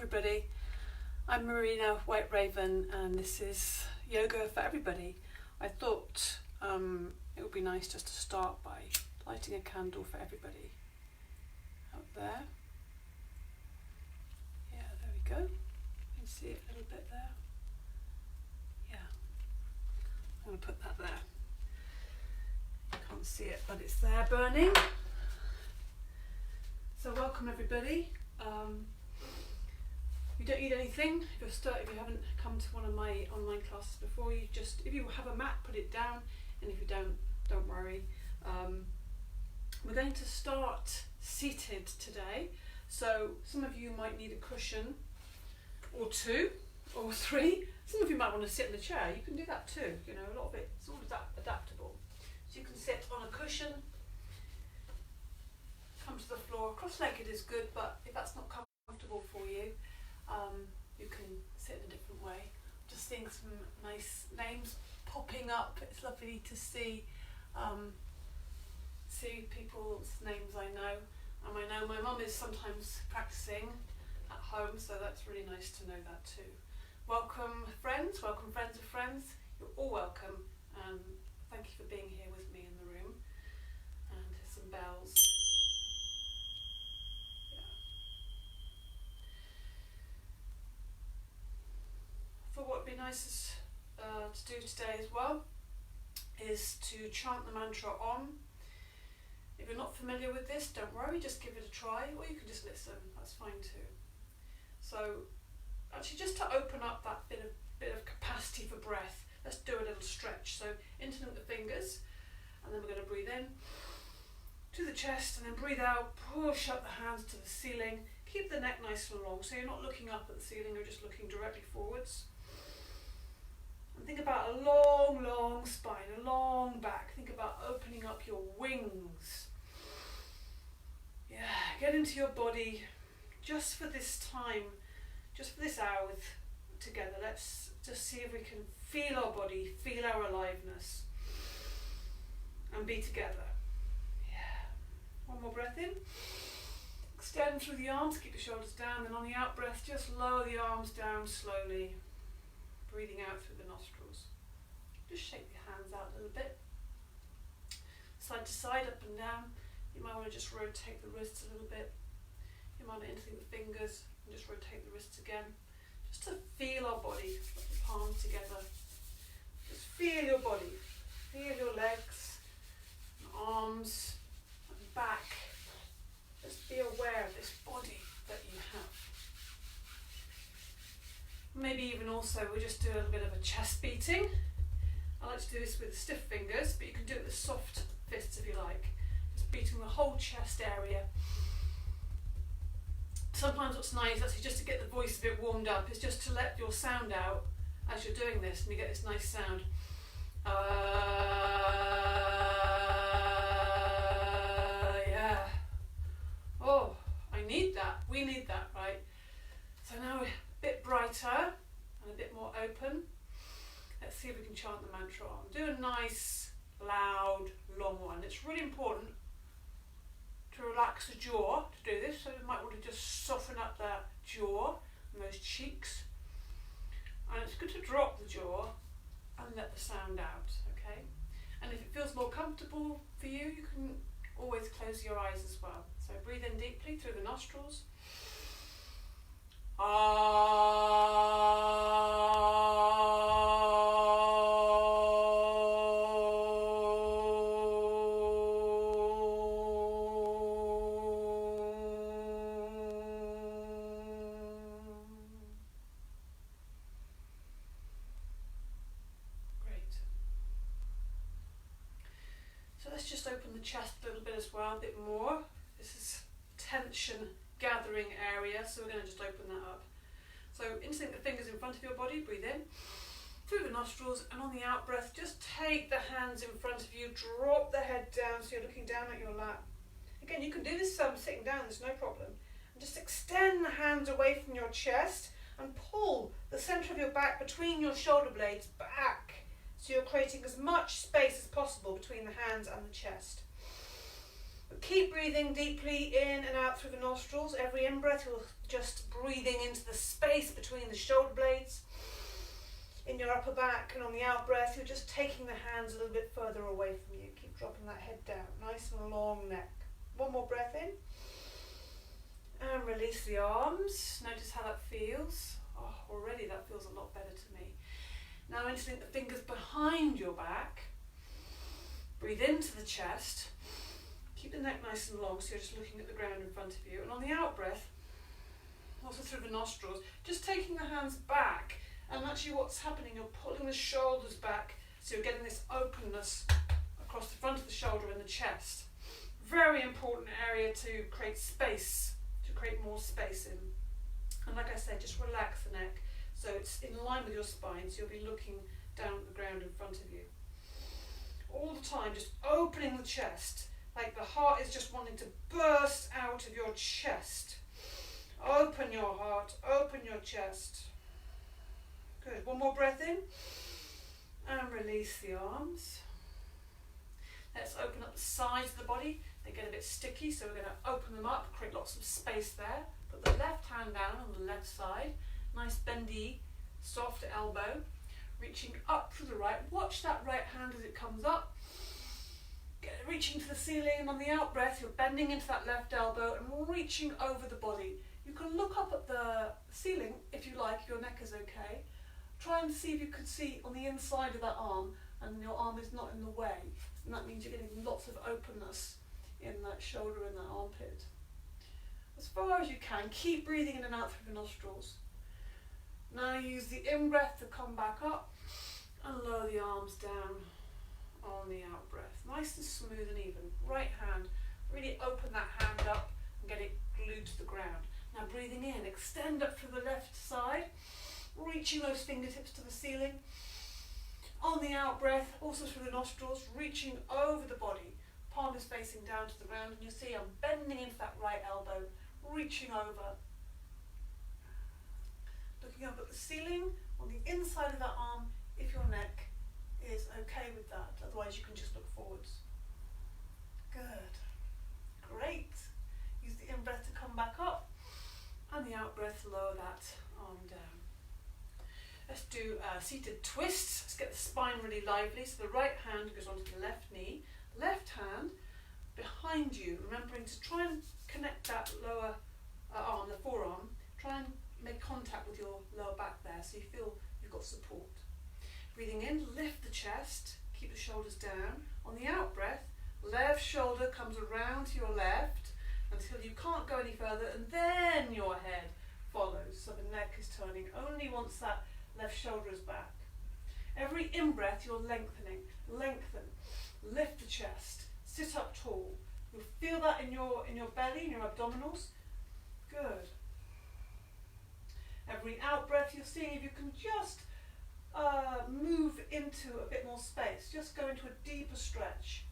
everybody. I'm Marina White Raven and this is Yoga for Everybody. I thought it would be nice just to start by lighting a candle for everybody. Up there. Yeah, there we go. You can see it a little bit there. Yeah. I'm going to put that there. Can't see it, but it's there burning. So welcome everybody. You don't need anything. If you haven't come to one of my online classes before, if you have a mat, put it down, and if you don't worry. We're going to start seated today. So some of you might need a cushion, or two, or three. Some of you might want to sit in a chair. You can do that too. You know, a lot of it's all adaptable. So you can sit on a cushion. Come to the floor. Cross-legged is good, but if that's not comfortable for you, you can sit in a different way. Just seeing some nice names popping up. It's lovely to see people's names I know. And I know my mum is sometimes practicing at home, so that's really nice to know that too. Welcome friends of friends. You're all welcome. Thank you for being here with me in the room. And here's some bells. What would be nice to do today as well is to chant the mantra Om. If you're not familiar with this, don't worry, just give it a try, or you can just listen, that's fine too. So actually, just to open up that bit of capacity for breath, let's do a little stretch. So interlink the fingers, and then we're going to breathe in to the chest, and then breathe out, push up the hands to the ceiling. Keep the neck nice and long, so you're not looking up at the ceiling, you're just looking directly forwards. And think about a long, long spine, a long back. Think about opening up your wings. Yeah, get into your body just for this time, just for this hour together. Let's just see if we can feel our body, feel our aliveness, and be together. Yeah. One more breath in. Extend through the arms, keep your shoulders down, and on the out breath, just lower the arms down slowly. Breathing out through the nostrils. Just shake your hands out a little bit. Side to side, up and down. You might want to just rotate the wrists a little bit. You might want to interlink the fingers and just rotate the wrists again. Just to feel our body, put the palms together. Just feel your body. Feel your legs, and arms, and back. Just be aware of this body that you have. Maybe even also we'll just do a little bit of a chest beating. I like to do this with stiff fingers, but you can do it with soft fists if you like. Just beating the whole chest area. Sometimes what's nice actually just to get the voice a bit warmed up is just to let your sound out as you're doing this, and you get this nice sound. Yeah. Oh, I need that. We need that, right? So now we're a bit brighter and a bit more open. Let's see if we can chant the mantra on. Do a nice, loud, long one. It's really important to relax the jaw to do this, so you might want to just soften up that jaw and those cheeks. And it's good to drop the jaw and let the sound out, okay? And if it feels more comfortable for you, you can always close your eyes as well. So breathe in deeply through the nostrils. Let's just open the chest a little bit as well, a bit more. This is tension gathering area, so we're going to just open that up. So interlink the fingers in front of your body, breathe in through the nostrils, and on the out breath, just take the hands in front of you, drop the head down so you're looking down at your lap. Again, you can do this sitting down, there's no problem. And just extend the hands away from your chest and pull the centre of your back between your shoulder blades back. So you're creating as much space as possible between the hands and the chest. But keep breathing deeply in and out through the nostrils. Every in-breath you're just breathing into the space between the shoulder blades in your upper back, and on the out-breath you're just taking the hands a little bit further away from you. Keep dropping that head down, nice and long neck. One more breath in. And release the arms. Notice how that feels. Oh, already that feels a lot better to me. Now interlink the fingers behind your back. Breathe into the chest. Keep the neck nice and long so you're just looking at the ground in front of you. And on the out breath, also through the nostrils, just taking the hands back. And actually what's happening, you're pulling the shoulders back so you're getting this openness across the front of the shoulder and the chest. Very important area to create space, to create more space in. And like I said, just relax the neck so it's in line with your spine, so you'll be looking down at the ground in front of you. All the time, just opening the chest, like the heart is just wanting to burst out of your chest. Open your heart, open your chest. Good, one more breath in, and release the arms. Let's open up the sides of the body. They get a bit sticky, so we're going to open them up, create lots of space there. Put the left hand down on the left side, nice bendy, soft elbow, reaching up through the right. Watch that right hand as it comes up, reaching to the ceiling, and on the out breath you're bending into that left elbow and reaching over the body. You can look up at the ceiling if you like, if your neck is okay. Try and see if you could see on the inside of that arm and your arm is not in the way, and that means you're getting lots of openness in that shoulder and that armpit. As far as you can, keep breathing in and out through the nostrils. Now use the in-breath to come back up and lower the arms down on the out-breath. Nice and smooth and even. Right hand, really open that hand up and get it glued to the ground. Now breathing in, extend up through the left side, reaching those fingertips to the ceiling. On the out-breath, also through the nostrils, reaching over the body. Palm is facing down to the ground, and you see I'm bending into that right elbow, reaching over. Looking up at the ceiling on the inside of that arm if your neck is okay with that. Otherwise you can just look forwards. Good. Great. Use the in-breath to come back up, and the out-breath lower that arm down. Let's do a seated twist. Let's get the spine really lively. So the right hand goes onto the left knee. Left hand behind you, remembering to try and connect that lower arm, the forearm. Try and make contact with your lower back there so you feel you've got support. Breathing in, lift the chest, keep the shoulders down. On the out breath, left shoulder comes around to your left until you can't go any further, and then your head follows, so the neck is turning only once that left shoulder is back. Every in-breath you're lengthening, lengthen, lift the chest, sit up tall. You'll feel that in your belly, in your abdominals. Good. Every out-breath you're seeing if you can just move into a bit more space, just go into a deeper stretch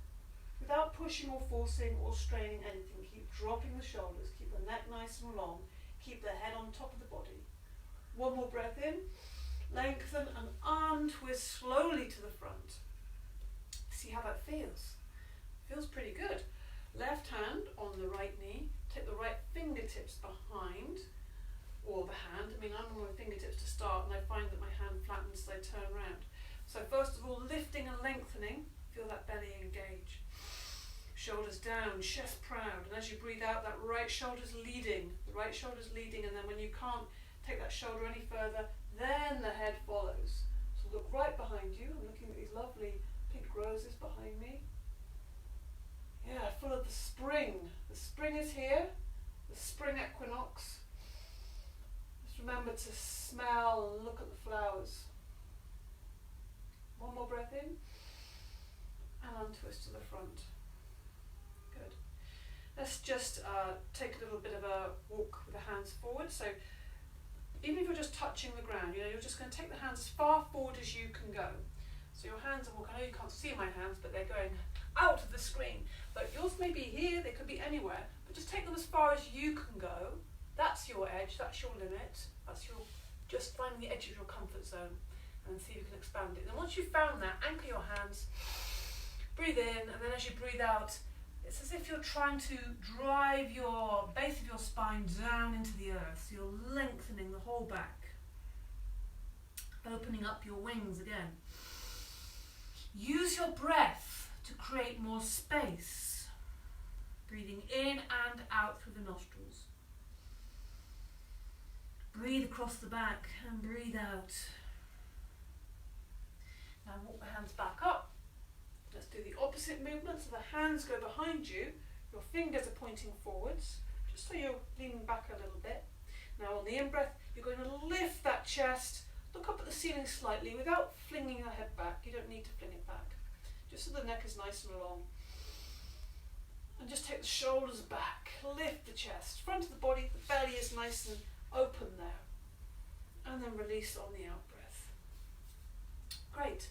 without pushing or forcing or straining anything. Keep dropping the shoulders, keep the neck nice and long, keep the head on top of the body. One more breath in, lengthen and untwist slowly to the front. See how that feels. Feels pretty good. Left hand on the right knee, take the right fingertips behind, or the hand. I mean, I'm on my fingertips to start, and I find that my hand flattens as I turn around. So first of all, lifting and lengthening, feel that belly engage. Shoulders down, chest proud, and as you breathe out, that right shoulder's leading. The right shoulder's leading, and then when you can't take that shoulder any further, then the head follows. So look right behind you. I'm looking at these lovely pink roses behind me. Yeah, full of the spring. The spring is here, the spring equinox. Just remember to smell and look at the flowers. One more breath in, and untwist to the front. Good. Let's just take a little bit of a walk with the hands forward. So even if you're just touching the ground, you're just going to take the hands as far forward as you can go. So your hands are walking. I know you can't see my hands, but they're going out of the screen. But yours may be here, they could be anywhere. But just take them as far as you can go. That's your edge, that's your limit. That's your just finding the edge of your comfort zone, and see if you can expand it. And once you've found that, anchor your hands, breathe in, and then as you breathe out, It's as if you're trying to drive your base of your spine down into the earth. So you're lengthening the whole back, opening up your wings again. Use your breath to create more space, breathing in and out through the nostrils. Breathe across the back and breathe out. Now walk the hands back up. Let's do the opposite movement. So the hands go behind you, your fingers are pointing forwards, just so you're leaning back a little bit. Now on the in-breath, you're going to lift that chest, look up at the ceiling slightly without flinging your head back. You don't need to fling it back, just so the neck is nice and long. And just take the shoulders back, lift the chest, front of the body, the belly is nice and open there. And then release on the out-breath. Great.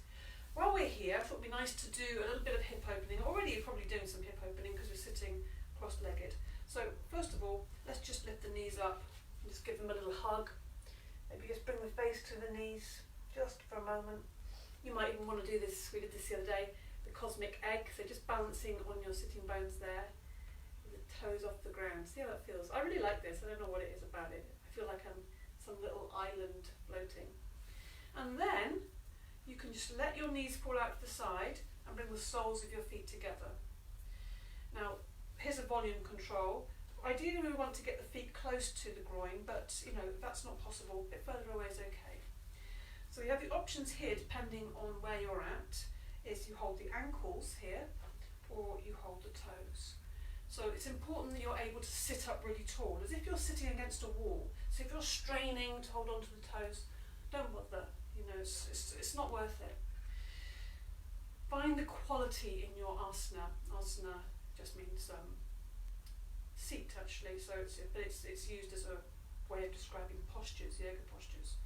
While we're here, I thought it would be nice to do a little bit of hip opening. Already you're probably doing some hip opening because we're sitting cross-legged. So first of all, let's just lift the knees up and just give them a little hug. Maybe just bring the face to the knees just for a moment. You might even want to do this, we did this the other day, the cosmic egg. So just balancing on your sitting bones there, with the toes off the ground. See how that feels? I really like this. I don't know what it is about it. I feel like I'm some little island floating. And then you can just let your knees fall out to the side and bring the soles of your feet together. Now, here's a volume control. Ideally we want to get the feet close to the groin, but you know, if that's not possible, a bit further away is okay. So you have the options here depending on where you're at, is you hold the ankles here or you hold the toes. So it's important that you're able to sit up really tall, as if you're sitting against a wall. So if you're straining to hold onto the toes, don't bother. You know, it's not worth it. Find the quality in your asana. Asana just means seat actually, so it's used as a way of describing postures, yoga postures.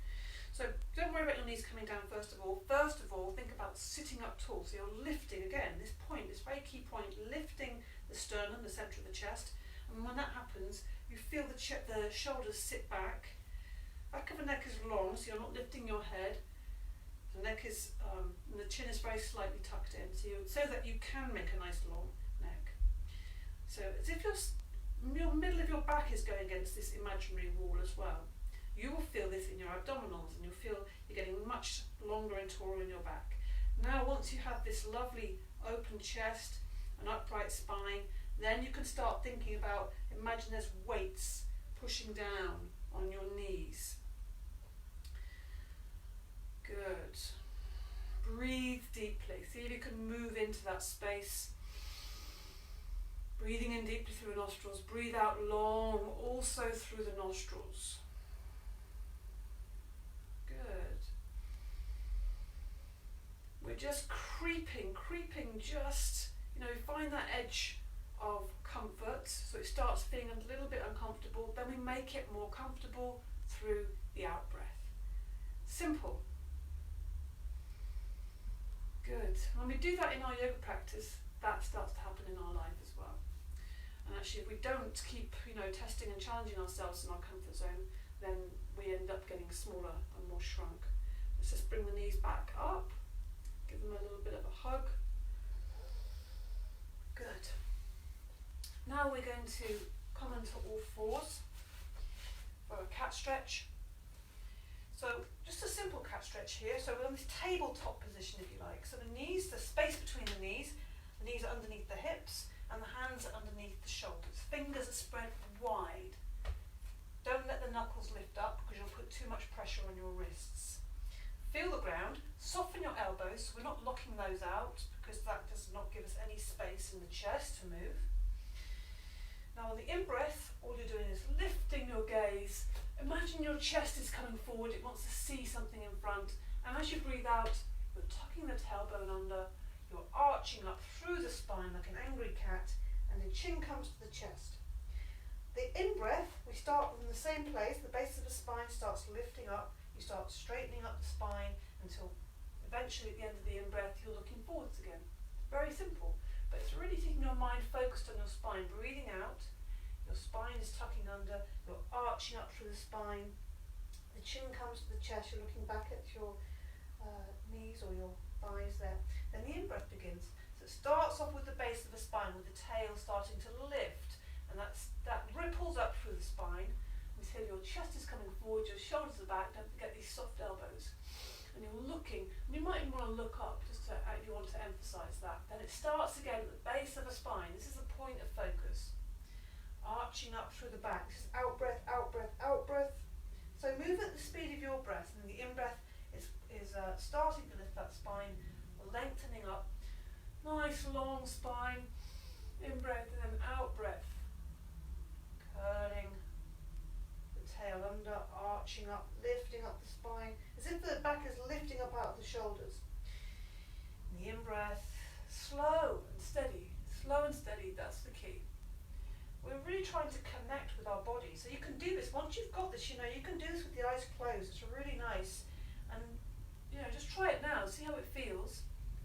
So don't worry about your knees coming down first of all. First of all, think about sitting up tall. So you're lifting, again, this point, this very key point, lifting the sternum, the centre of the chest. And when that happens, you feel the shoulders sit back. Back of the neck is long, so you're not lifting your head. The neck is, and the chin is very slightly tucked in, so that you can make a nice long neck. So as if your middle of your back is going against this imaginary wall as well. You will feel this in your abdominals, and you'll feel you're getting much longer and taller in your back. Now, once you have this lovely open chest, an upright spine, then you can start thinking about, imagine there's weights pushing down on your knees. Good. Breathe deeply. See if you can move into that space. Breathing in deeply through the nostrils. Breathe out long, also through the nostrils. Good. We're just creeping, just, you know, find that edge of comfort. So it starts feeling a little bit uncomfortable. Then we make it more comfortable through the out breath. Simple. Good. When we do that in our yoga practice, that starts to happen in our life as well. And actually, if we don't keep, you know, testing and challenging ourselves in our comfort zone, then we end up getting smaller and more shrunk. Let's just bring the knees back up, give them a little bit of a hug. Good. Now we're going to come into all fours for a cat stretch. So just a simple cat stretch here. So we're on this tabletop position, if you like. So the knees, the space between the knees are underneath the hips, and the hands are underneath the shoulders. Fingers are spread wide. Don't let the knuckles lift up because you'll put too much pressure on your wrists. Feel the ground, soften your elbows, so we're not locking those out because that does not give us any space in the chest to move. Now on the in-breath, all you're doing is lifting your gaze. Imagine your chest is coming forward, it wants to see something in front, and as you breathe out, you're tucking the tailbone under, you're arching up through the spine like an angry cat, and the chin comes to the chest. The in-breath, we start from the same place, the base of the spine starts lifting up, you start straightening up the spine until eventually at the end of the in-breath you're looking forwards again. Very simple, but it's really keeping your mind focused on your spine, breathing out. Your spine is tucking under, you're arching up through the spine, the chin comes to the chest, you're looking back at your knees or your thighs there. Then the in-breath begins. So it starts off with the base of the spine, with the tail starting to lift, and that ripples up through the spine until your chest is coming forward, your shoulders are back. Don't forget these soft elbows. And you're looking, and you might even want to look up just to, if you want to emphasise that. Then it starts again at the base of the spine. This is the point of focus. Arching up through the back. This is out breath, out breath, out breath. So move at the speed of your breath, and the in-breath is starting to lift that spine, lengthening up. Nice long spine, in-breath, and then out-breath. Curling the tail under, arching up, lifting up the spine, as if the back is lifting up out of the shoulders. And the in-breath, slow and steady, that's the key. We're really trying to connect with our body. So you can do this, once you've got this, you can do this with the eyes closed. It's really nice. And, just try it now, see how it feels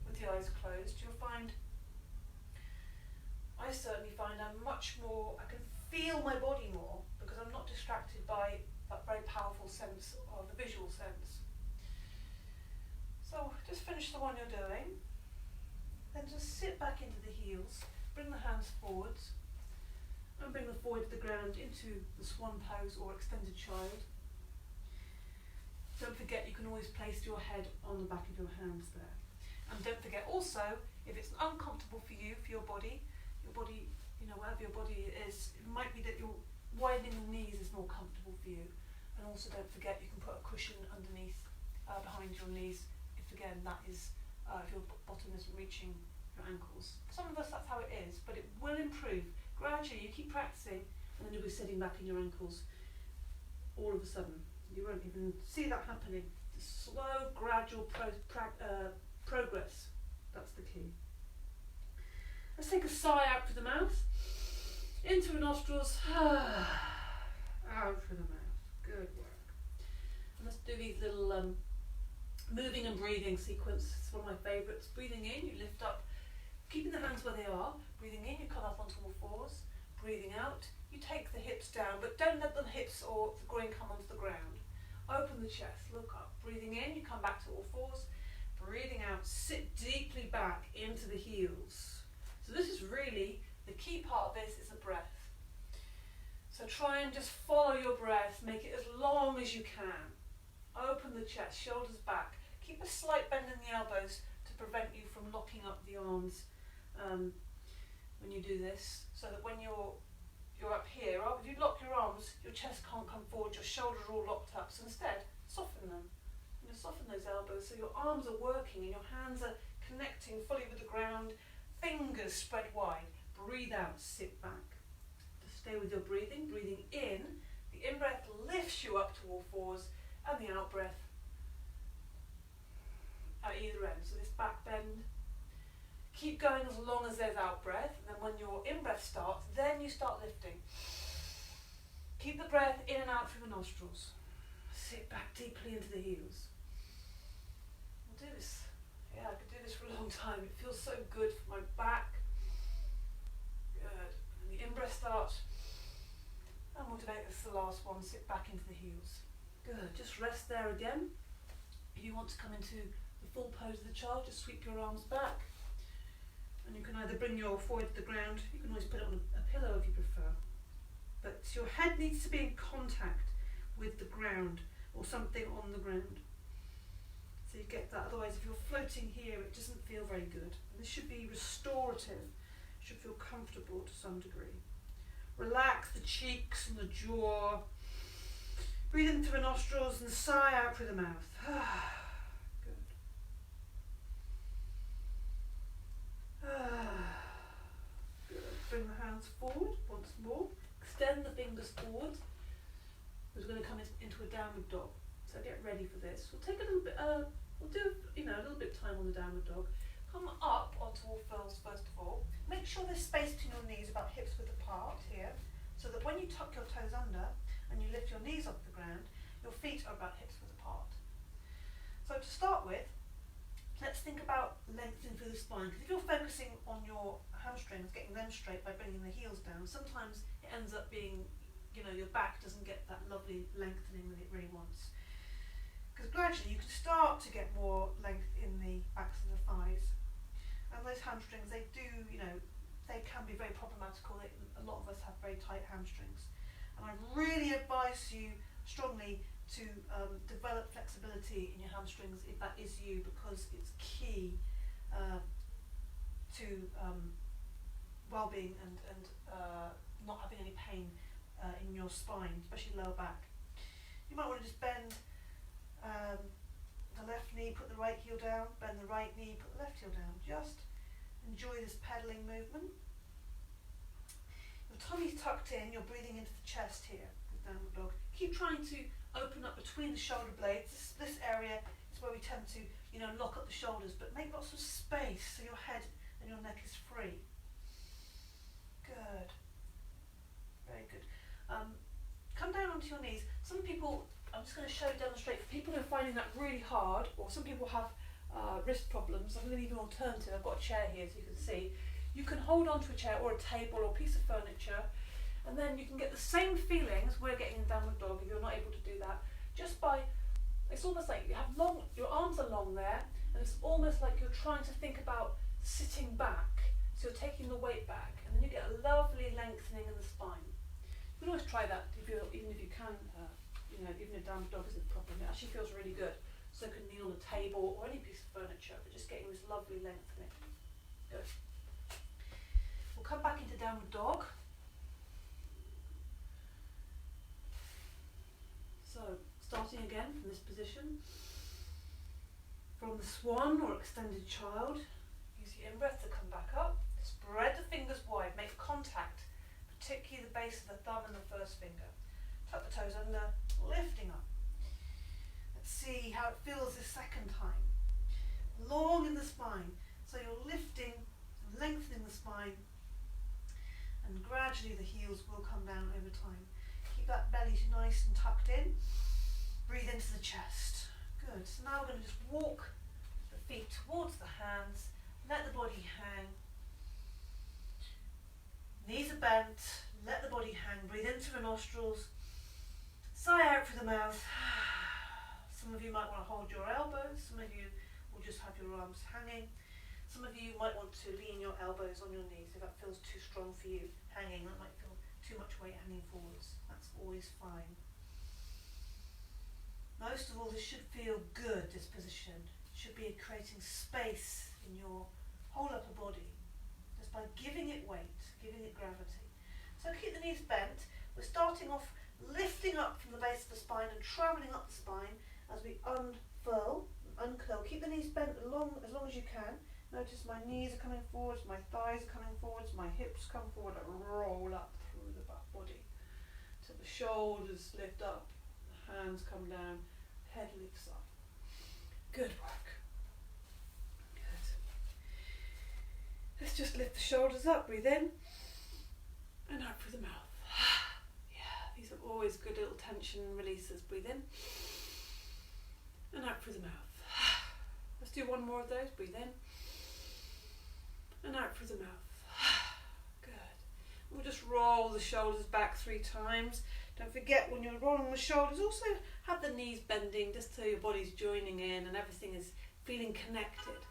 with the eyes closed. You'll find, I certainly find I can feel my body more because I'm not distracted by that very powerful sense of the visual sense. So just finish the one you're doing, then just sit back into the heels, bring the hands forwards, and bring them forward to the ground into the swan pose or extended child. Don't forget you can always place your head on the back of your hands there. And don't forget also, if it's uncomfortable for you, for your body, wherever your body is, it might be that you're widening the knees is more comfortable for you. And also don't forget you can put a cushion underneath, behind your knees, if again that is, if your bottom isn't reaching your ankles. For some of us that's how it is, but it will improve. Gradually you keep practicing and then you'll be sitting back in your ankles all of a sudden. You won't even see that happening. Just slow, gradual progress. That's the key. Let's take a sigh out through the mouth. In through the nostrils. Out through the mouth. Good work. And let's do these little moving and breathing sequence. It's one of my favourites. Breathing in, you lift up, keeping the hands where they are. Breathing in, you come up onto all fours. Breathing out, you take the hips down, but don't let the hips or the groin come onto the ground. Open the chest, look up. Breathing in, you come back to all fours. Breathing out, sit deeply back into the heels. So this is really, the key part of this is the breath. So try and just follow your breath, make it as long as you can. Open the chest, shoulders back. Keep a slight bend in the elbows to prevent you from locking up the arms when you do this, so that when you're up here, if you lock your arms, your chest can't come forward, your shoulders are all locked up. So instead, soften them. Soften those elbows so your arms are working and your hands are connecting fully with the ground. Fingers spread wide. Breathe out, sit back. Just stay with your breathing. Breathing in, the in-breath lifts you up to all fours, and the out-breath at either end. So this back bend. Keep going as long as there's out-breath, and then when your in-breath starts, then you start lifting. Keep the breath in and out through the nostrils. Sit back deeply into the heels. We'll do this. Yeah, I could do this for a long time. It feels so good for my back. Good. And the in-breath starts. And we'll make this the last one. Sit back into the heels. Good. Just rest there again. If you want to come into the full pose of the child, just sweep your arms back. And you can either bring your forehead to the ground, you can always put it on a pillow if you prefer. But your head needs to be in contact with the ground or something on the ground. So you get that, otherwise if you're floating here it doesn't feel very good. And this should be restorative, should feel comfortable to some degree. Relax the cheeks and the jaw. Breathe in through the nostrils and sigh out through the mouth. Good. Bring the hands forward once more. Extend the fingers forward. We're going to come into a downward dog. So get ready for this. We'll take a little bit. We'll do a little bit of time on the downward dog. Come up onto all fours first of all. Make sure there's space between your knees, about hips width apart here, so that when you tuck your toes under and you lift your knees off the ground, your feet are about hips width apart. So to start with, let's think about lengthening through the spine, because if you're focusing on your hamstrings, getting them straight by bringing the heels down, sometimes it ends up being, your back doesn't get that lovely lengthening that it really wants. Because gradually you can start to get more length in the backs of the thighs. And those hamstrings, they do, they can be very problematical. A lot of us have very tight hamstrings. And I really advise you strongly to develop flexibility in your hamstrings if that is you, because it's key to well-being and not having any pain in your spine, especially lower back. You might want to just bend the left knee, put the right heel down, bend the right knee, put the left heel down. Just enjoy this pedaling movement. Your tummy's tucked in, you're breathing into the chest here with downward dog. Keep trying to open up between the shoulder blades. This area is where we tend to, lock up the shoulders, but make lots of space so your head and your neck is free. Good. Very good. Come down onto your knees. Some people, I'm just going to demonstrate for people who are finding that really hard, or some people have wrist problems. I'm going to give you an alternative. I've got a chair here so you can see. You can hold onto a chair or a table or a piece of furniture, and then you can get the same feelings we're getting in downward dog if you're not able to do that, just by, it's almost like you have your arms are long there, and it's almost like you're trying to think about sitting back, so you're taking the weight back, and then you get a lovely lengthening in the spine. You can always try that even if you can, even if downward dog isn't a problem. It actually feels really good. So you can kneel on a table or any piece of furniture, but just getting this lovely lengthening. Good. We'll come back into downward dog. So, starting again from this position, from the swan or extended child, use the in-breath to come back up, spread the fingers wide, make contact, particularly the base of the thumb and the first finger. Tuck the toes under, lifting up. Let's see how it feels this second time. Long in the spine, so you're lifting and lengthening the spine, and gradually the heels will come down over time. Keep that belly nice and tucked in. Breathe into the chest. Good. So now we're going to just walk the feet towards the hands. Let the body hang. Knees are bent. Let the body hang. Breathe in through the nostrils. Sigh out through the mouth. Some of you might want to hold your elbows. Some of you will just have your arms hanging. Some of you might want to lean your elbows on your knees if that feels too strong for you. Hanging, that might feel too much weight hanging forwards. That's always fine. Most of all, this should feel good, this position. It should be creating space in your whole upper body, just by giving it weight, giving it gravity. So keep the knees bent. We're starting off lifting up from the base of the spine and travelling up the spine as we unfurl, uncurl. Keep the knees bent as long as you can. Notice my knees are coming forwards, my thighs are coming forwards, my hips come forward and roll up through the back body. So the shoulders lift up, the hands come down, head lifts up. Good work. Good. Let's just lift the shoulders up, breathe in and out through the mouth. Yeah, these are always good little tension releases. Breathe in and out through the mouth. Let's do one more of those. Breathe in and out through the mouth. Good. We'll just roll the shoulders back 3 times. Don't forget, when you're rolling the shoulders, also have the knees bending just so your body's joining in and everything is feeling connected.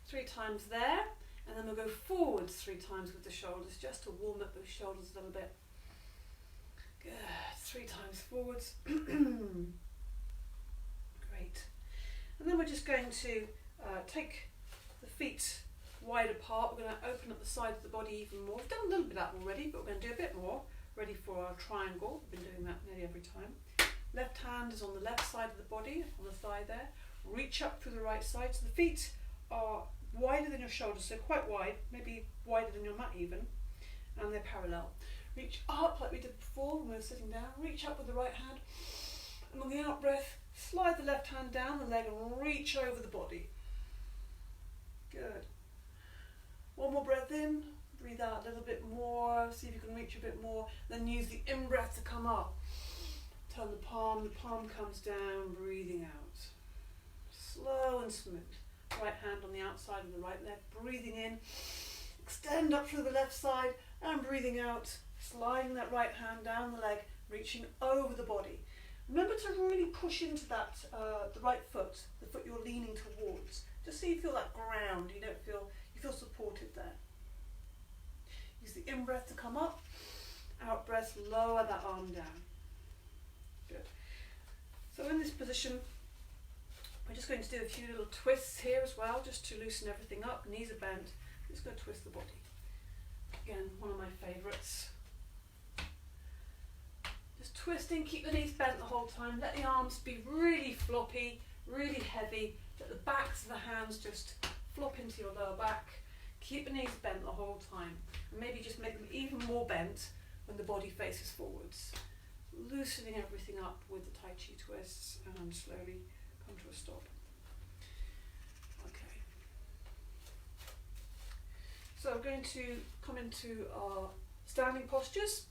3 times there, and then we'll go forwards 3 times with the shoulders just to warm up those shoulders a little bit. Good. 3 times forwards. Great. And then we're just going to take the feet wide apart. We're going to open up the side of the body even more. We've done a little bit of that already, but we're going to do a bit more. Ready for our triangle. We've been doing that nearly every time. Left hand is on the left side of the body, on the thigh there. Reach up through the right side. So the feet are wider than your shoulders, so quite wide, maybe wider than your mat even, and they're parallel. Reach up like we did before when we were sitting down. Reach up with the right hand, and on the out breath, slide the left hand down the leg and reach over the body. Good. One more breath in. Breathe out a little bit more, see if you can reach a bit more, then use the in-breath to come up. Turn the palm comes down, breathing out. Slow and smooth. Right hand on the outside of the right leg, breathing in, extend up through the left side, and breathing out, sliding that right hand down the leg, reaching over the body. Remember to really push into that, the right foot, the foot you're leaning towards. Just so you feel that ground, you feel supported there. Use the in-breath to come up, out-breath, lower that arm down. Good. So in this position, we're just going to do a few little twists here as well, just to loosen everything up. Knees are bent. Just going to twist the body. Again, one of my favourites. Just twisting, keep the knees bent the whole time. Let the arms be really floppy, really heavy. Let the backs of the hands just flop into your lower back. Keep the knees bent the whole time. And maybe just make them even more bent when the body faces forwards. Loosening everything up with the Tai Chi twists and slowly come to a stop. Okay. So we're going to come into our standing postures.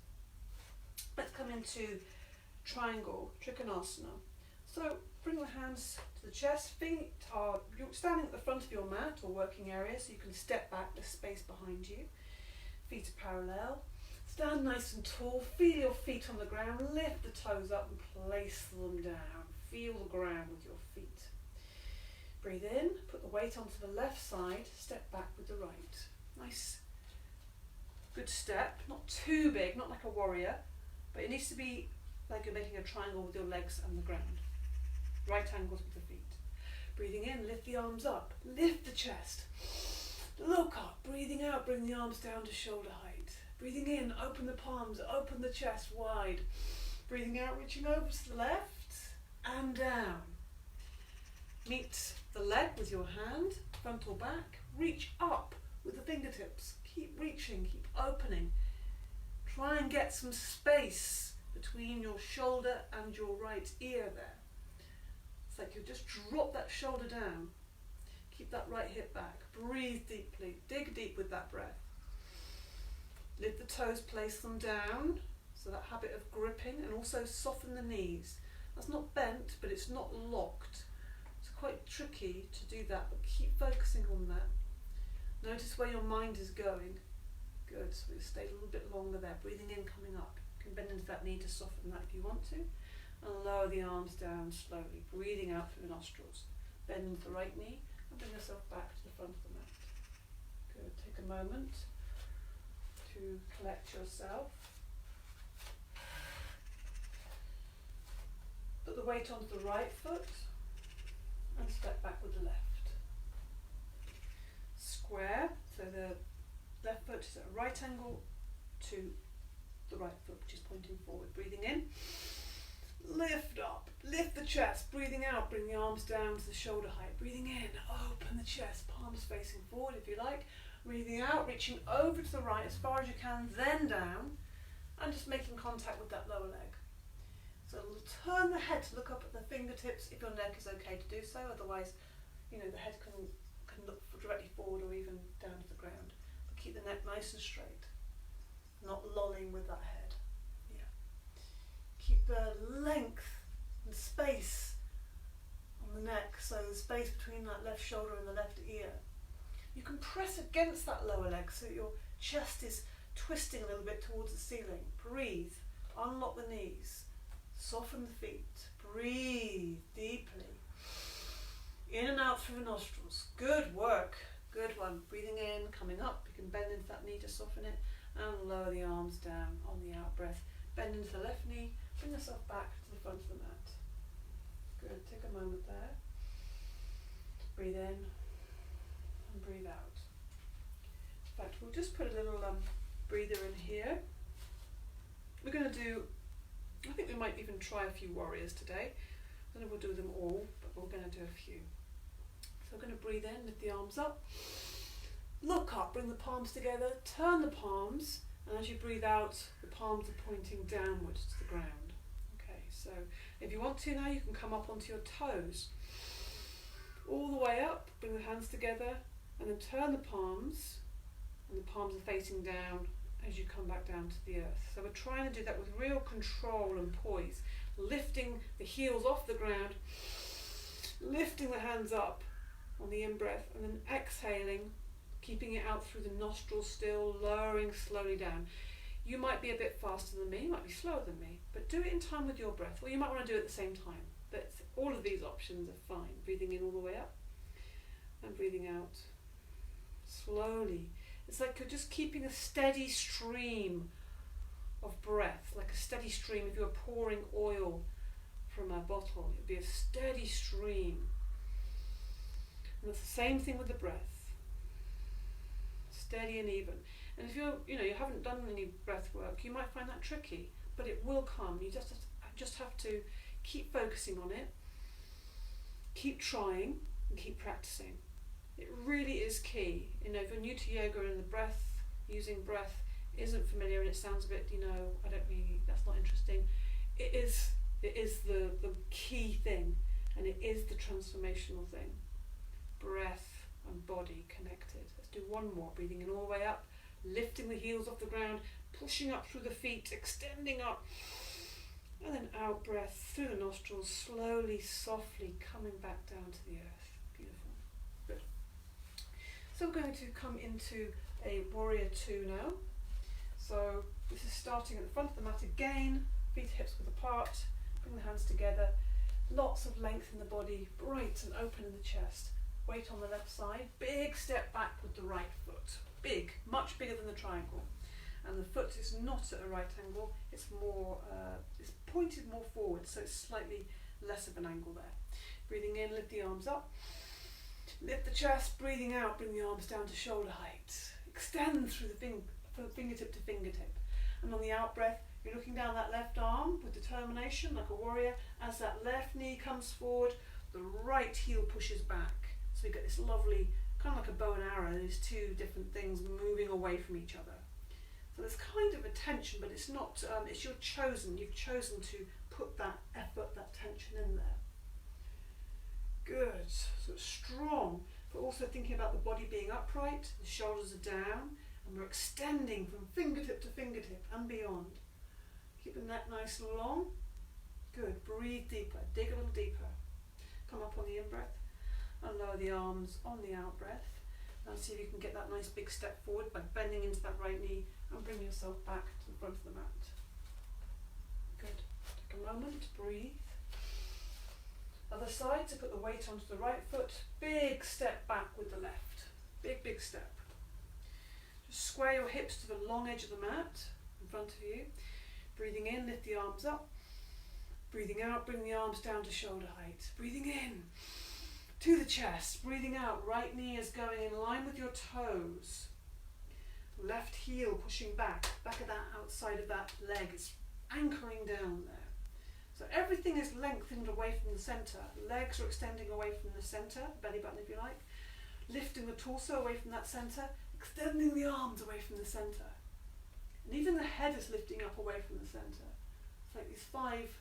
Let's come into triangle, Trikonasana. So bring the hands to the chest, feet are, you're standing at the front of your mat or working area, so you can step back, there's space behind you. Feet are parallel. Stand nice and tall, feel your feet on the ground, lift the toes up and place them down. Feel the ground with your feet. Breathe in, put the weight onto the left side, step back with the right. Nice, good step, not too big, not like a warrior, but it needs to be like you're making a triangle with your legs and the ground. Right angles with the feet. Breathing in, lift the arms up, lift the chest, look up. Breathing out, bring the arms down to shoulder height. Breathing in, open the palms, open the chest wide. Breathing out, reaching over to the left and down. Meet the leg with your hand, front or back. Reach up with the fingertips. Keep reaching, keep opening. Try and get some space between your shoulder and your right ear there. It's like you just drop that shoulder down. Keep that right hip back. Breathe deeply. Dig deep with that breath. Lift the toes, place them down. So that habit of gripping, and also soften the knees. That's not bent, but it's not locked. It's quite tricky to do that, but keep focusing on that. Notice where your mind is going. Good, so we stay a little bit longer there. Breathing in, coming up. You can bend into that knee to soften that if you want to. And lower the arms down slowly. Breathing out through the nostrils. Bend into the right knee and bring yourself back to the front of the mat. Good, take a moment to collect yourself. Put the weight onto the right foot and step back with the left. Square, so the left foot is at a right angle to the right foot, which is pointing forward. Breathing in, lift up, lift the chest. Breathing out, bring the arms down to the shoulder height. Breathing in, open the chest, palms facing forward if you like. Breathing out, reaching over to the right as far as you can, then down, and just making contact with that lower leg. So turn the head to look up at the fingertips if your neck is okay to do so. Otherwise, the head can look directly forward or even down to the ground. But keep the neck nice and straight, not lolling with that head. Yeah. Keep the length and space on the neck, so the space between that left shoulder and the left ear. You can press against that lower leg so your chest is twisting a little bit towards the ceiling. Breathe, unlock the knees, soften the feet, breathe deeply. In and out through the nostrils. Good work, good one. Breathing in, coming up, you can bend into that knee to soften it and lower the arms down on the out breath. Bend into the left knee, bring yourself back to the front of the mat. Good, take a moment there. Breathe in and breathe out. In fact, we'll just put a little breather in here. We're going to do, I think we might even try a few warriors today. I don't know if we'll do them all, but we're going to do a few. So we're going to breathe in, lift the arms up, look up, bring the palms together, turn the palms, and as you breathe out, the palms are pointing downwards to the ground. Okay, so if you want to now, you can come up onto your toes. All the way up, bring the hands together, and then turn the palms, and the palms are facing down as you come back down to the earth. So we're trying to do that with real control and poise, lifting the heels off the ground, lifting the hands up on the in-breath, and then exhaling, keeping it out through the nostrils still, lowering slowly down. You might be a bit faster than me, you might be slower than me, but do it in time with your breath, or you might want to do it at the same time. But all of these options are fine. Breathing in all the way up and breathing out slowly. It's like you're just keeping a steady stream of breath, like a steady stream. If you're pouring oil from a bottle, it'd be a steady stream. And it's the same thing with the breath. Steady and even. And if you haven't done any breath work, you might find that tricky, but it will come. You just have to keep focusing on it, keep trying, and keep practicing. It really is key. If you're new to yoga and the breath, using breath isn't familiar and it sounds a bit, that's not interesting. It is the key thing, and it is the transformational thing. Breath and body connected. Let's do one more. Breathing in all the way up, lifting the heels off the ground, pushing up through the feet, extending up, and then out breath through the nostrils, slowly, softly coming back down to the earth. Beautiful. Good. So we're going to come into a warrior 2 now. So this is starting at the front of the mat again, feet hips width apart, bring the hands together, lots of length in the body, bright and open in the chest. Weight on the left side, big step back with the right foot. Big, much bigger than the triangle. And the foot is not at a right angle, it's pointed more forward, so it's slightly less of an angle there. Breathing in, lift the arms up. Lift the chest, breathing out, bring the arms down to shoulder height. Extend through the fingertip to fingertip. And on the out breath, you're looking down that left arm with determination, like a warrior. As that left knee comes forward, the right heel pushes back. So we get this lovely, kind of like a bow and arrow, these two different things moving away from each other. So there's kind of a tension, but it's not, you've chosen to put that effort, that tension in there. Good, so it's strong, but also thinking about the body being upright, the shoulders are down, and we're extending from fingertip to fingertip and beyond. Keep the neck nice and long. Good, breathe deeper, dig a little deeper. Come up on the in-breath and lower the arms on the out-breath. Now see if you can get that nice big step forward by bending into that right knee and bring yourself back to the front of the mat. Good. Take a moment, breathe. Other side, to put the weight onto the right foot, big step back with the left. Big, big step. Just square your hips to the long edge of the mat in front of you. Breathing in, lift the arms up. Breathing out, bring the arms down to shoulder height. Breathing in to the chest. Breathing out, right knee is going in line with your toes. Left heel pushing back of that outside of that leg is anchoring down there. So everything is lengthened away from the centre. Legs are extending away from the centre, belly button if you like. Lifting the torso away from that centre, extending the arms away from the centre. And even the head is lifting up away from the centre. It's like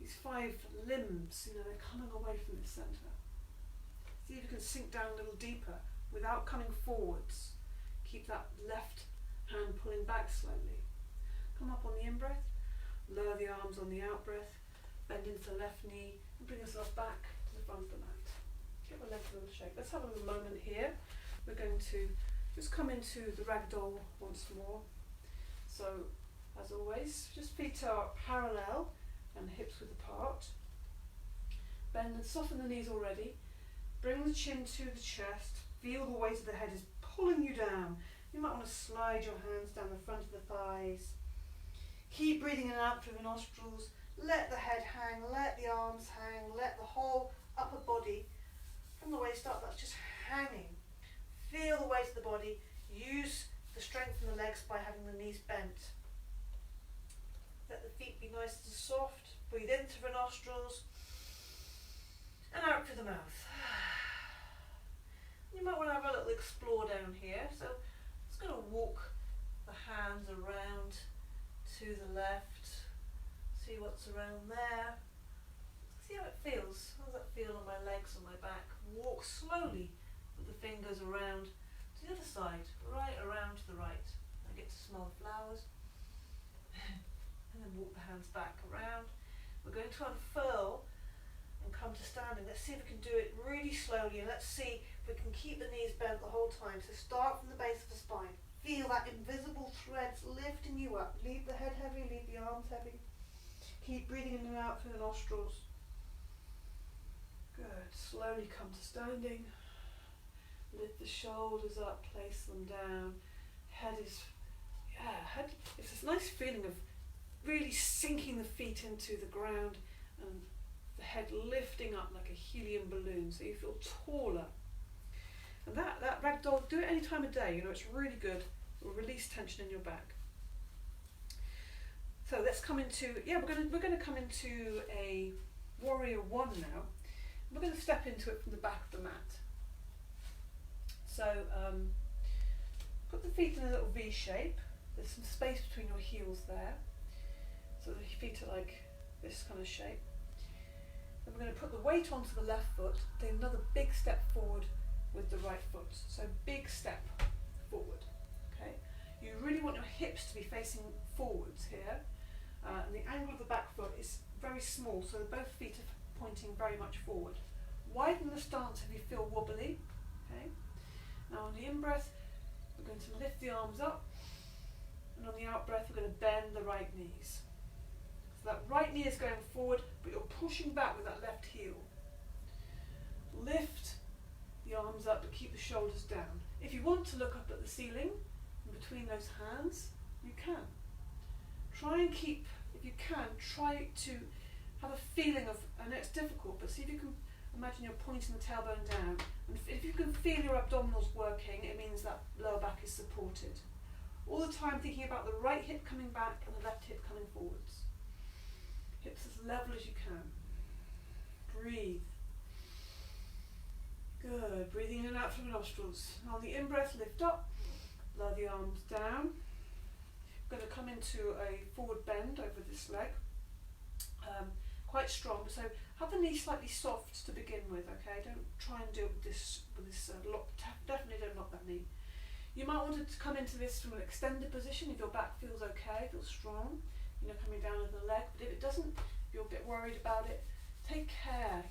these five limbs, they're coming away from the centre. See if you can sink down a little deeper without coming forwards. Keep that left hand pulling back slowly. Come up on the in-breath, lower the arms on the out-breath, bend into the left knee and bring yourself back to the front of the mat. Give the legs a little shake. Let's have a little moment here. We're going to just come into the ragdoll once more. So, as always, just feet are parallel and hips width apart. Bend and soften the knees already. Bring the chin to the chest. Feel the weight of the head is pulling you down. You might want to slide your hands down the front of the thighs. Keep breathing in and out through the nostrils. Let the head hang, let the arms hang, let the whole upper body from the waist up, that's just hanging. Feel the weight of the body. Use the strength in the legs by having the knees bent. Let the feet be nice and soft. Breathe in through the nostrils and out through the mouth. You might want to have a little explore down here. So I'm just going to walk the hands around to the left. See what's around there. See how it feels. How does that feel on my legs, on my back? Walk slowly with the fingers around to the other side, right around to the right. I get to smell the flowers. And then walk the hands back around. We're going to unfurl and come to standing. Let's see if we can do it really slowly, and let's see if we can keep the knees bent the whole time. So start from the base of the spine. Feel that invisible threads lifting you up. Leave the head heavy, leave the arms heavy. Keep breathing in and out through the nostrils. Good. Slowly come to standing. Lift the shoulders up, place them down. Head it's this nice feeling of really sinking the feet into the ground and the head lifting up like a helium balloon, so you feel taller. And that ragdoll, do it any time of day, it's really good. It will release tension in your back. So let's come into, we're going to come into a warrior one now. We're going to step into it from the back of the mat. So put the feet in a little V shape. There's some space between your heels there. So the feet are like this kind of shape. And we're going to put the weight onto the left foot, then another big step forward with the right foot. So big step forward. Okay. You really want your hips to be facing forwards here. And the angle of the back foot is very small, so both feet are pointing very much forward. Widen the stance if you feel wobbly. Okay. Now on the in-breath, we're going to lift the arms up, and on the out-breath, we're going to bend the right knees. So that right knee is going forward, but you're pushing back with that left heel. Lift the arms up, but keep the shoulders down. If you want to look up at the ceiling, in between those hands, you can. Try and keep, if you can, try to have a feeling of, I know it's difficult, but see if you can imagine you're pointing the tailbone down. And if you can feel your abdominals working, it means that lower back is supported. All the time thinking about the right hip coming back and the left hip coming forwards. Hips as level as you can. Breathe. Good. Breathing in and out from the nostrils. On the in-breath, lift up. Lower the arms down. Going to come into a forward bend over this leg. Quite strong, so have the knee slightly soft to begin with, okay? Don't try and do it with this lock. Definitely don't lock that knee. You might want to come into this from an extended position if your back feels okay, feels strong, coming down over the leg. But if it doesn't, if you're a bit worried about it, take care,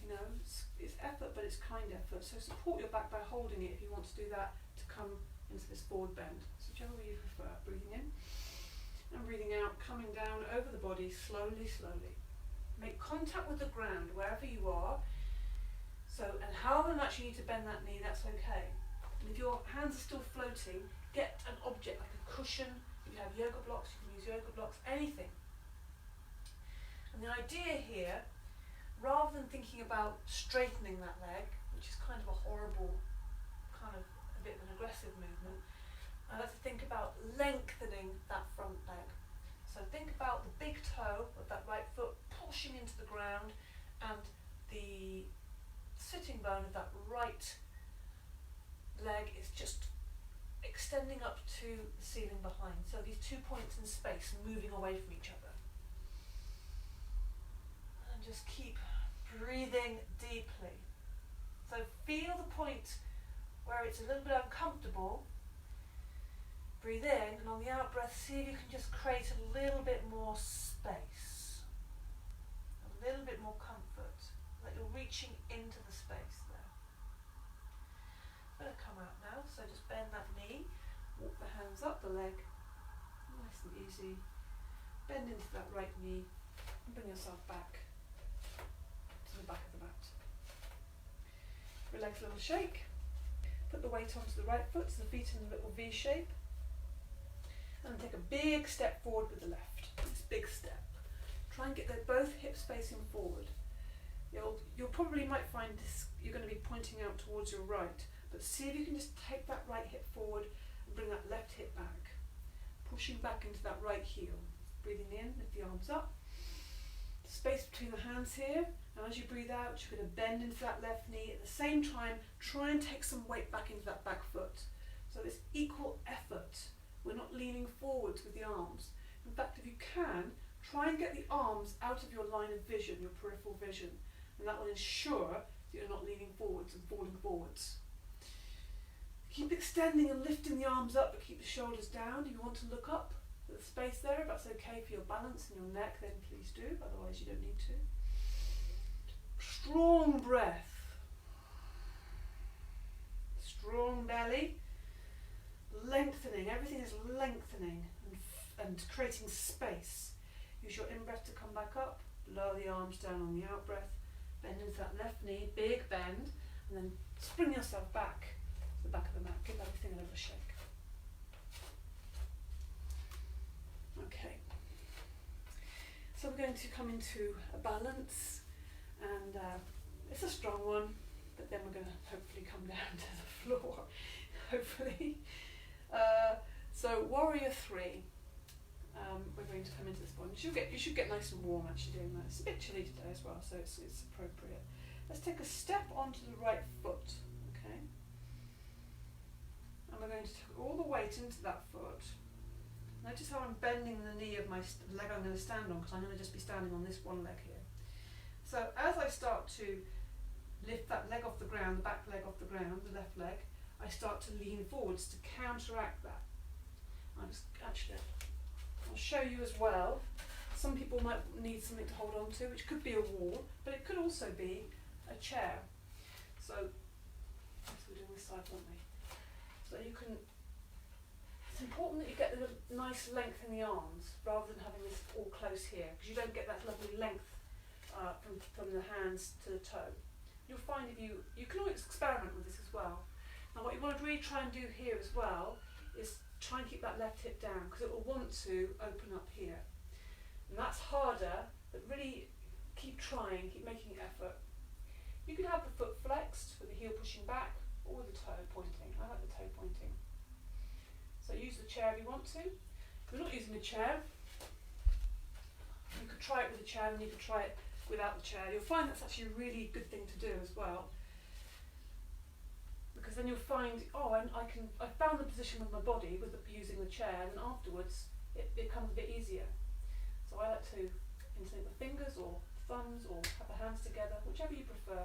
it's effort, but it's kind effort. So support your back by holding it if you want to do that, to come into this forward bend. So whichever way you prefer, breathing in and breathing out, coming down over the body slowly, slowly. Make contact with the ground wherever you are. So, and however much you need to bend that knee, that's okay. And if your hands are still floating, get an object like a cushion. If you have yoga blocks, you can use yoga blocks, anything. And the idea here, rather than thinking about straightening that leg, which is kind of a horrible, kind of a bit of an aggressive movement, I like to think about lengthening that front leg. So think about the big toe of that right foot pushing into the ground, and the sitting bone of that right leg is just extending up to the ceiling behind. So these 2 points in space moving away from each other. And just keep breathing deeply. So feel the point where it's a little bit uncomfortable. Breathe in, and on the out breath, see if you can just create a little bit more space, a little bit more comfort, like you're reaching into the space there. Let it come out now, so just bend that knee, walk the hands up the leg, nice and easy, bend into that right knee, and bring yourself back to the back of the mat. Relax a little shake, put the weight onto the right foot, so the feet in a little V shape. And take a big step forward with the left. This big step. Try and get both hips facing forward. You probably might find this, you're going to be pointing out towards your right, but see if you can just take that right hip forward and bring that left hip back. Pushing back into that right heel. Breathing in, lift the arms up. Space between the hands here, and as you breathe out, you're going to bend into that left knee. At the same time, try and take some weight back into that back foot. So it's equal effort. We're not leaning forwards with the arms. In fact, if you can, try and get the arms out of your line of vision, your peripheral vision, and that will ensure that you're not leaning forwards and falling forwards. Keep extending and lifting the arms up, but keep the shoulders down. If you want to look up at the space there, if that's okay for your balance and your neck, then please do, otherwise you don't need to. Strong breath. Strong belly. Lengthening, everything is lengthening and creating space. Use your in-breath to come back up, lower the arms down on the out-breath, Bend into that left knee, big bend, and then spring yourself back to the back of the mat. Give everything a little shake. Okay. So we're going to come into a balance, and it's a strong one, but then we're going to hopefully come down to the floor, hopefully. So warrior 3. We're going to come into this one. You should get nice and warm actually doing that. It's a bit chilly today as well, so it's appropriate. Let's take a step onto the right foot, okay? And we're going to take all the weight into that foot. Notice how I'm bending the knee of my leg I'm going to stand on, because I'm going to just be standing on this one leg here. So as I start to lift that leg off the ground, the back leg off the ground, the left leg, I start to lean forwards to counteract that. I'll show you as well. Some people might need something to hold on to, which could be a wall, but it could also be a chair. So, we're doing this side, aren't we? So you can, it's important that you get the nice length in the arms, rather than having this all close here, because you don't get that lovely length from the hands to the toe. You'll find if you can always experiment with this as well. Now what you want to really try and do here as well is try and keep that left hip down, because it will want to open up here. And that's harder, but really keep trying, keep making effort. You can have the foot flexed with the heel pushing back, or with the toe pointing. I like the toe pointing. So use the chair if you want to. If you're not using a chair, you could try it with a chair, and you could try it without the chair. You'll find that's actually a really good thing to do as well. Because then you'll find, I found the position with my body with using the chair, and afterwards it becomes a bit easier. So I like to interlink the fingers or thumbs, or have the hands together, whichever you prefer.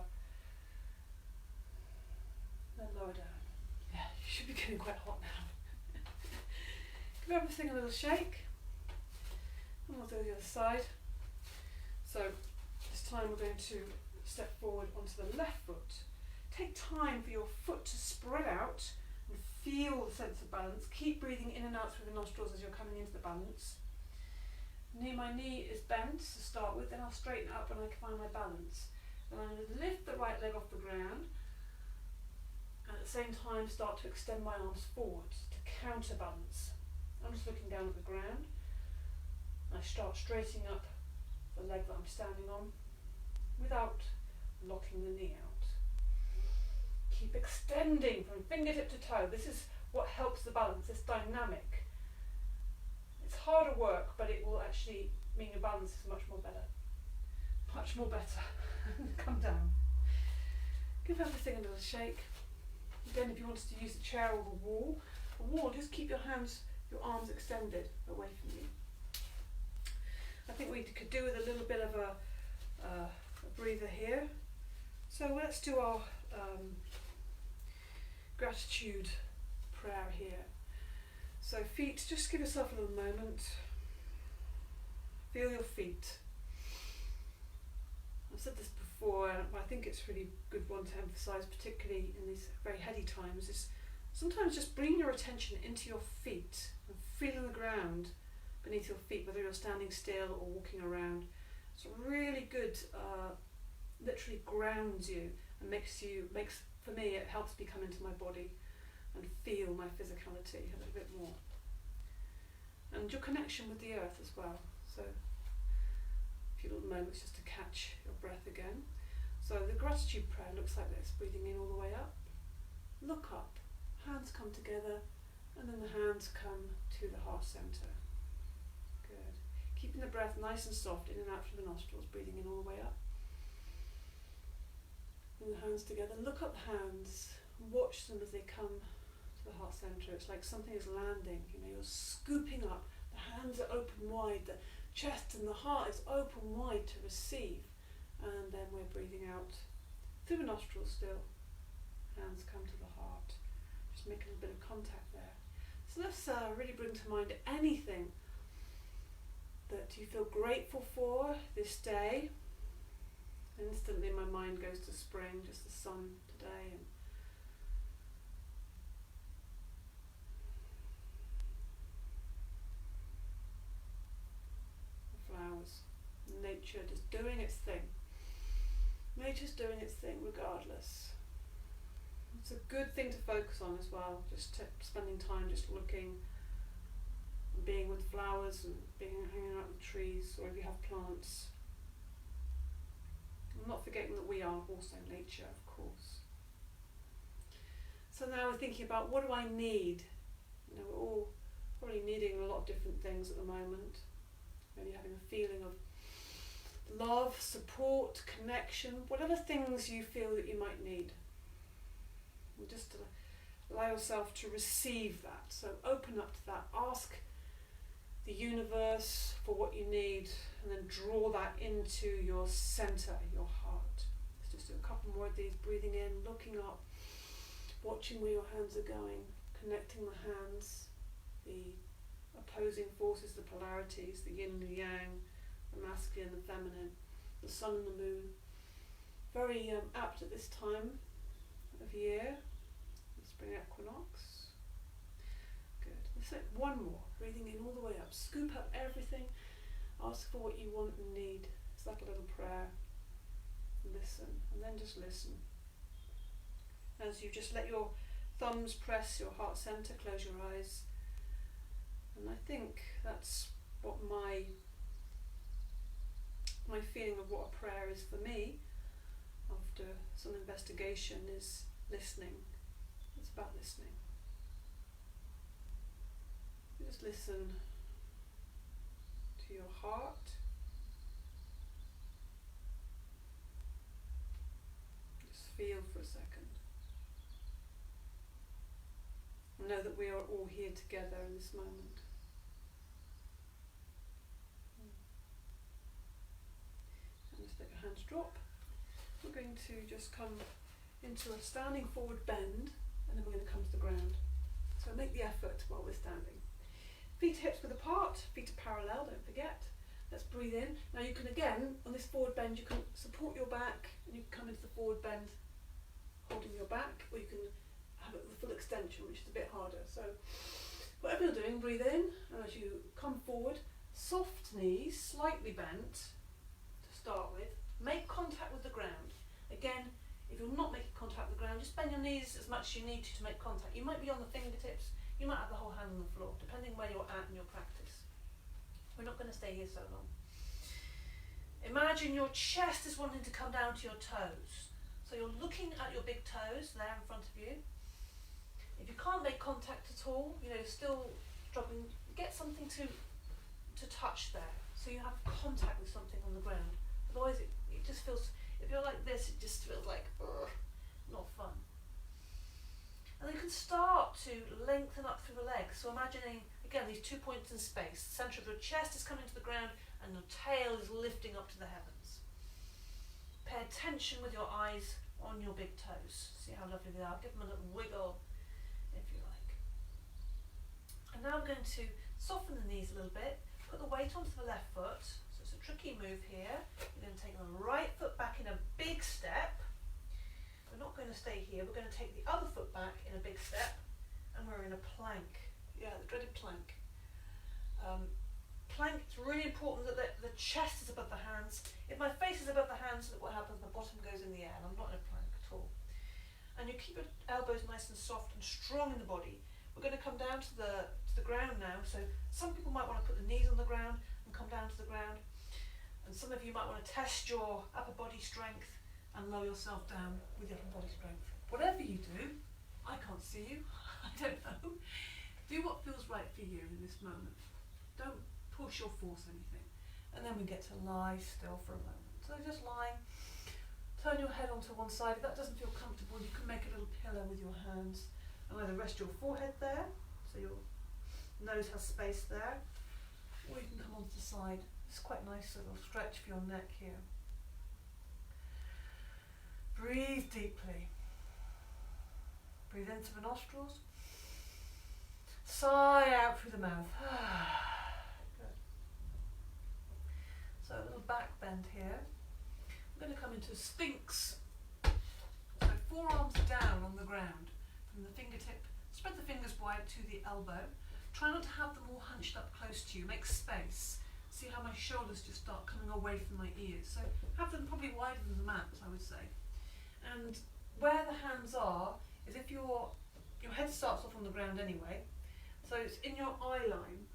Then lower down. Yeah, you should be getting quite hot now. Give everything a little shake, and we'll do the other side. So this time we're going to step forward onto the left foot. Take time for your foot to spread out and feel the sense of balance. Keep breathing in and out through the nostrils as you're coming into the balance. My knee is bent to start with, then I'll straighten it up when I can find my balance. Then I'm going to lift the right leg off the ground, and at the same time start to extend my arms forwards to counterbalance. I'm just looking down at the ground. I start straightening up the leg that I'm standing on without locking the knee out. Keep extending from fingertip to toe. This is what helps the balance, this dynamic. It's harder work, but it will actually mean your balance is much more better. Much more better. Come down. Give everything a little shake. Again, if you wanted to use the chair or the wall, just keep your arms extended away from you. I think we could do with a little bit of a breather here. So let's do our gratitude prayer here. So feet, just give yourself a little moment. Feel your feet. I've said this before, but I think it's a really good one to emphasise, particularly in these very heady times, is sometimes just bring your attention into your feet and feeling the ground beneath your feet, whether you're standing still or walking around. It's really good, literally grounds you and makes, for me, it helps me come into my body and feel my physicality a little bit more. And your connection with the earth as well. So a few little moments just to catch your breath again. So the gratitude prayer looks like this, breathing in all the way up. Look up, hands come together, and then the hands come to the heart centre. Good. Keeping the breath nice and soft in and out through the nostrils, breathing in all the way up. And the hands together. Look up the hands, watch them as they come to the heart centre. It's like something is landing, you're scooping up. The hands are open wide, the chest and the heart is open wide to receive. And then we're breathing out through the nostrils still. Hands come to the heart. Just make a little bit of contact there. So let's really bring to mind anything that you feel grateful for this day. Instantly my mind goes to spring, just the sun today, and the flowers, nature just doing its thing. Nature nature's doing its thing regardless. It's a good thing to focus on as well, just spending time just looking, being with flowers and hanging out with trees, or if you have plants. And not forgetting that we are also nature, of course. So now we're thinking about, what do I need? You know, we're all probably needing a lot of different things at the moment. Maybe having a feeling of love, support, connection, whatever things you feel that you might need. And just to allow yourself to receive that. So open up to that. Ask the universe for what you need, and then draw that into your center, your heart. Let's just do a couple more of these. Breathing in, looking up, watching where your hands are going, connecting the hands, the opposing forces, the polarities, the yin and the yang, the masculine and the feminine, the sun and the moon. Very apt at this time of year, the spring equinox. Good. Let's take one more. Breathing in all the way up. Scoop up everything. Ask for what you want and need. It's like a little prayer. Listen, and then just listen. As you just let your thumbs press your heart center, close your eyes. And I think that's what my feeling of what a prayer is for me, after some investigation, is listening. It's about listening. You just listen to your heart. Just feel for a second. Know that we are all here together in this moment. And just let your hands drop. We're going to just come into a standing forward bend, and then we're going to come to the ground. So make the effort while we're standing. Feet hips width apart, feet are parallel, don't forget. Let's breathe in. Now you can, again, on this forward bend, you can support your back, and you can come into the forward bend holding your back, or you can have it with the full extension, which is a bit harder. So whatever you're doing, breathe in, and as you come forward, soft knees, slightly bent to start with. Make contact with the ground. Again, if you're not making contact with the ground, just bend your knees as much as you need to make contact. You might be on the fingertips, you might have the whole hand on the floor, depending where you're at in your practice. We're not going to stay here so long. Imagine your chest is wanting to come down to your toes. So you're looking at your big toes there in front of you. If you can't make contact at all, you know, still struggling, get something to touch there, so you have contact with something on the ground. Otherwise it just feels, if you're like this, it just feels like not fun. And then you can start to lengthen up through the legs. So imagining, again, these 2 points in space. The centre of your chest is coming to the ground and your tail is lifting up to the heavens. Pay attention with your eyes on your big toes. See how lovely they are. Give them a little wiggle, if you like. And now I'm going to soften the knees a little bit. Put the weight onto the left foot. So it's a tricky move here. You're going to take the right foot back in a big step. We're not going to stay here. We're going to take the other foot back in a big step, and we're in a plank. Yeah, the dreaded plank. Plank, it's really important that the chest is above the hands. If my face is above the hands, look what happens, the bottom goes in the air, and I'm not in a plank at all. And you keep your elbows nice and soft and strong in the body. We're going to come down to the ground now, so some people might want to put the knees on the ground and come down to the ground, and some of you might want to test your upper body strength and lower yourself down with your upper body strength. Whatever you do, I can't see you, I don't know. Do what feels right for you in this moment. Don't push or force anything. And then we get to lie still for a moment. So just lying, turn your head onto one side. If that doesn't feel comfortable, you can make a little pillow with your hands and either rest your forehead there, so your nose has space there, or you can come onto the side. It's quite nice little stretch for your neck here. Breathe deeply. Breathe into the nostrils. Sigh out through the mouth. Good. So a little back bend here. I'm going to come into a Sphinx. So forearms down on the ground. From the fingertip, spread the fingers wide to the elbow. Try not to have them all hunched up close to you. Make space. see how my shoulders just start coming away from my ears. So have them probably wider than the mats, I would say. And where the hands are is if your head starts off on the ground anyway, so it's in your eye line.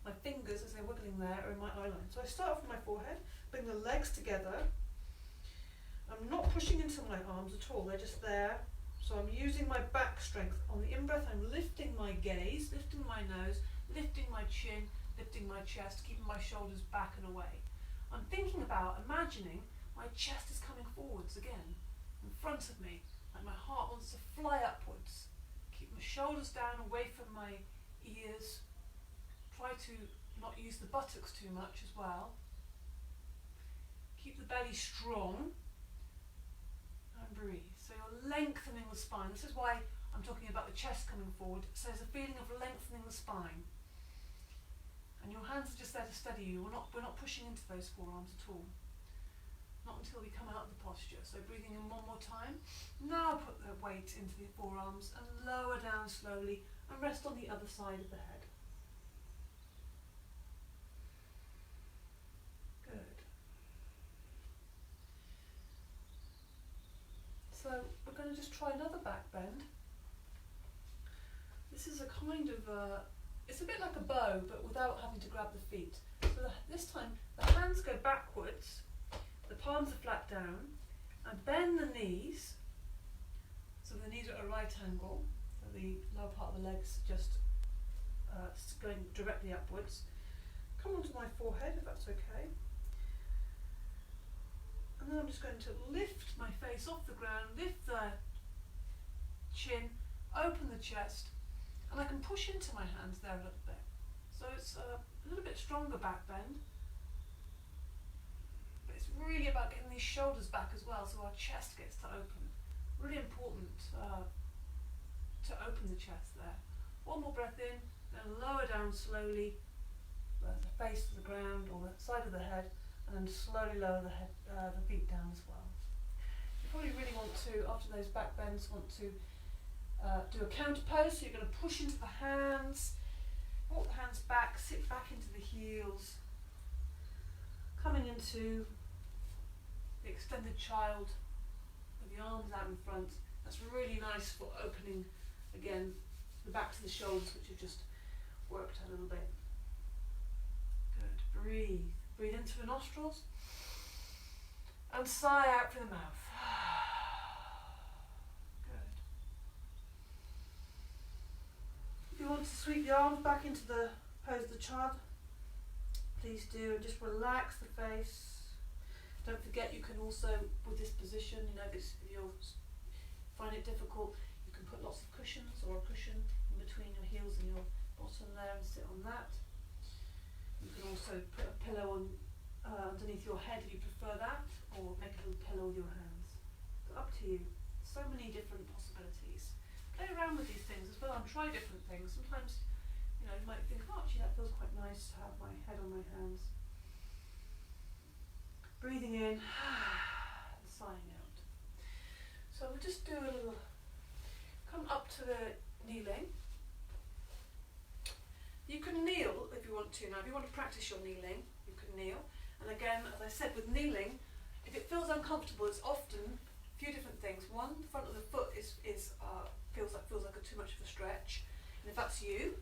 My fingers, as they're wiggling there, are in my eye line. So I start off with my forehead, bring the legs together. I'm not pushing into my arms at all, they're just there. So I'm using my back strength. On the in-breath, I'm lifting my gaze, lifting my nose, lifting my chin, lifting my chest, keeping my shoulders back and away. I'm thinking about, imagining my chest is coming forwards again, in front of me, like my heart wants to fly upwards. Keep my shoulders down, away from my ears. Try to not use the buttocks too much as well. Keep the belly strong and breathe. So you're lengthening the spine. This is why I'm talking about the chest coming forward. So there's a feeling of lengthening the spine. And your hands are just there to steady you. We're not pushing into those forearms at all. Not until we come out of the posture. So breathing in one more time. Now put the weight into the forearms and lower down slowly and rest on the other side of the head. Good. So we're going to just try another back bend. This is a kind of it's a bit like a bow, but without having to grab the feet. So this time the hands go backwards, the palms are flat down, and bend the knees. So the knees are at a right angle, so the lower part of the legs just going directly upwards. Come onto my forehead, if that's okay. And then I'm just going to lift my face off the ground, lift the chin, open the chest, and I can push into my hands there a little bit. So it's a little bit stronger back bend. But it's really about getting these shoulders back as well, so our chest gets to open. Really important to open the chest there. One more breath in, then lower down slowly, the face to the ground or the side of the head, and then slowly lower the head, the feet down as well. You probably really want to, after those back bends, want to do a counter pose. So you're going to push into the hands, walk the hands back, sit back into the heels, coming into the extended child with the arms out in front. That's really nice for opening, again, the back to the shoulders, which have just worked a little bit. Good. Breathe. Breathe into the nostrils and sigh out through the mouth. Good. If you want to sweep the arms back into the pose of the child, please do, and just relax the face. Don't forget, you can also, with this position, if you find it difficult, you can put lots of cushions or a cushion in between your heels and your bottom there and sit on that. You can also put a pillow on underneath your head if you prefer that, or make a little pillow with your hands. It's up to you. So many different possibilities. Play around with these things as well and try different things. Sometimes, you might think, oh, actually that feels quite nice to have my head on my hands. Breathing in and sighing out. So we'll just do a little, come up to the kneeling. You can kneel if you want to. Now, if you want to practice your kneeling, you can kneel. And again, as I said, with kneeling, if it feels uncomfortable, it's often a few different things. One, the front of the foot feels like too much of a stretch. And if that's you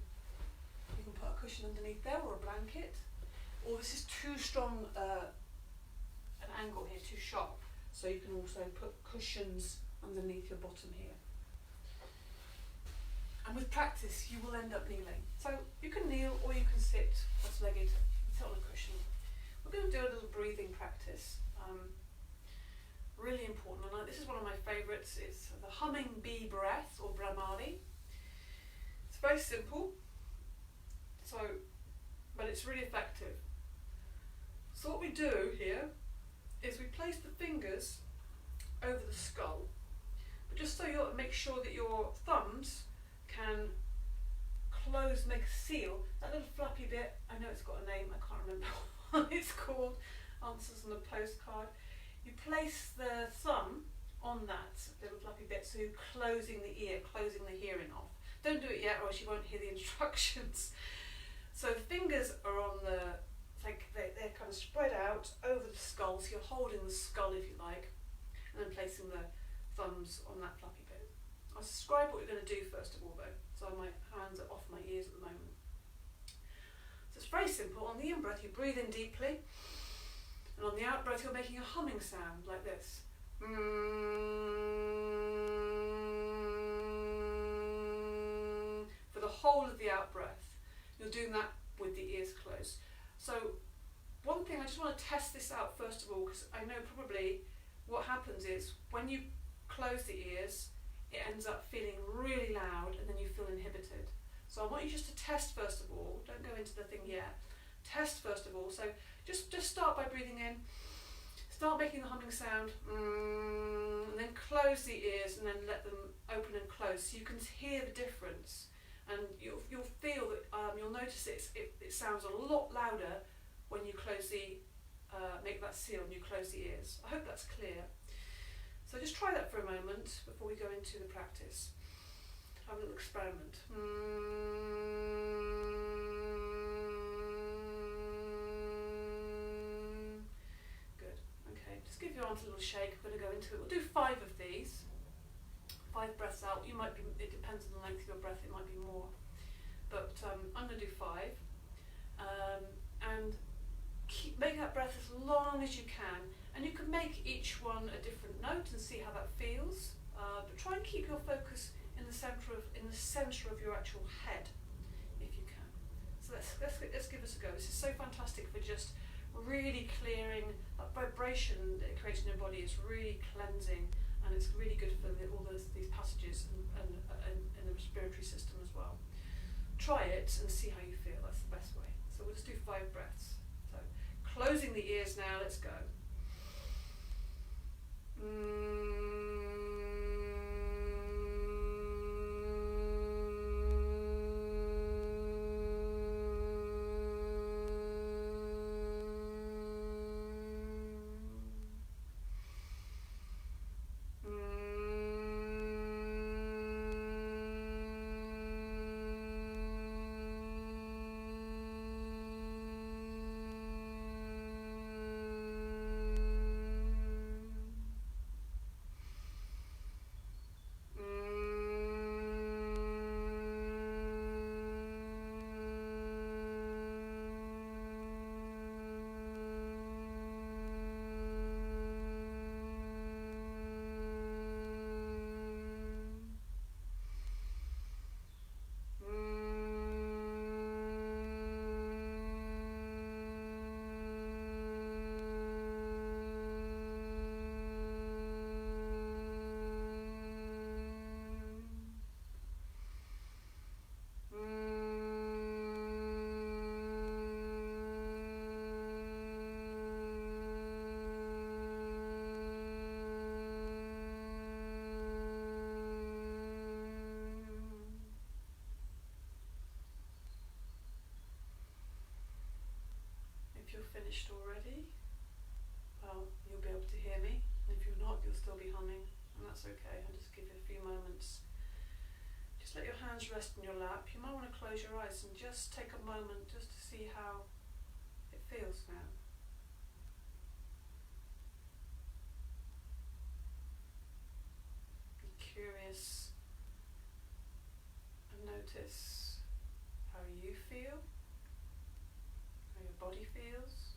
can put a cushion underneath there or a blanket. Or this is too strong an angle here, too sharp. So you can also put cushions underneath your bottom here. And with practice, you will end up kneeling. So you can kneel or you can sit cross-legged, sit on a cushion. We're going to do a little breathing practice. Really important. And this is one of my favourites. It's the humming bee breath, or Brahmali. It's very simple, but it's really effective. So what we do here is we place the fingers over the skull, but just so you make sure that your thumbs can close, make a seal. That little flappy bit, I know it's got a name, I can't remember what it's called, answers on the postcard. You place the thumb on that little flappy bit, so you're closing the ear, closing the hearing off. Don't do it yet or else you won't hear the instructions. So the fingers are on the they're kind of spread out over the skull, so you're holding the skull if you like, and then placing the thumbs on that fluffy bit. I'll describe what you're going to do first of all though, so my hands are off my ears at the moment. So it's very simple. On the in-breath you breathe in deeply, and on the out-breath you're making a humming sound like this. For the whole of the out-breath. You're doing that with the ears closed. So one thing, I just want to test this out first of all, because I know probably what happens is when you close the ears, it ends up feeling really loud and then you feel inhibited. So I want you just to test first of all, don't go into the thing yet, test first of all. So just start by breathing in, start making the humming sound, and then close the ears and then let them open and close so you can hear the difference. And you'll feel that, you'll notice it sounds a lot louder when you close make that seal and you close the ears. I hope that's clear. So just try that for a moment before we go into the practice. Have a little experiment. Good. Okay, just give your arms a little shake. I'm going to go into it. We'll do 5 of these. 5 breaths out. You might be. It depends on the length of your breath. It might be more, but I'm going to do 5, and make that breath as long as you can. And you can make each one a different note and see how that feels. But try and keep your focus in the center of your actual head, if you can. So let's give this a go. This is so fantastic for just really clearing that vibration that it creates in your body. It's really cleansing. And it's really good for all these passages and the respiratory system as well. Try it and see how you feel. That's the best way. So we'll just do 5 breaths. So closing the ears now. Let's go. Finished already, well, you'll be able to hear me. If you're not, you'll still be humming, and that's okay. I'll just give you a few moments. Just let your hands rest in your lap. You might want to close your eyes and just take a moment just to see how it feels now. Be curious and notice how you feel, how your body feels.